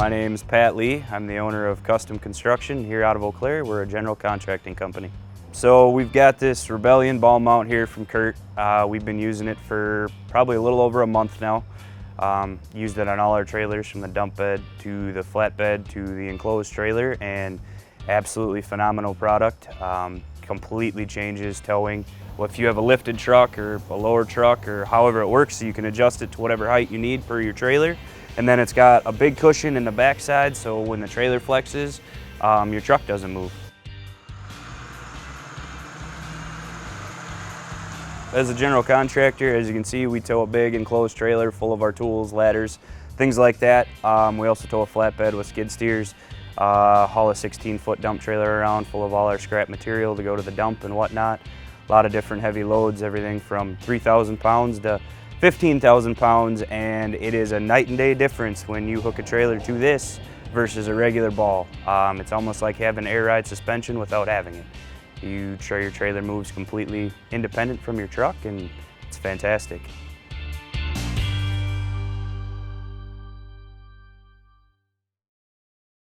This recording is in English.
My name's Pat Lee. I'm the owner of Kustom Construction here out of Eau Claire. We're a general contracting company. So we've got this Rebellion ball mount here from CURT. We've been using it for probably a little over a month now. Used it on all our trailers from the dump bed to the flatbed to the enclosed trailer, and absolutely phenomenal product. Completely changes towing. Well, if you have a lifted truck or a lower truck or however it works, so you can adjust it to whatever height you need per your trailer. And then it's got a big cushion in the backside, so when the trailer flexes, your truck doesn't move. As a general contractor, as you can see, we tow a big enclosed trailer full of our tools, ladders, things like that. We also tow a flatbed with skid steers, haul a 16-foot dump trailer around full of all our scrap material to go to the dump and whatnot. A lot of different heavy loads, everything from 3,000 pounds to 15,000 pounds, and it is a night and day difference when you hook a trailer to this versus a regular ball. It's almost like having air ride suspension without having it. Your trailer moves completely independent from your truck, and it's fantastic.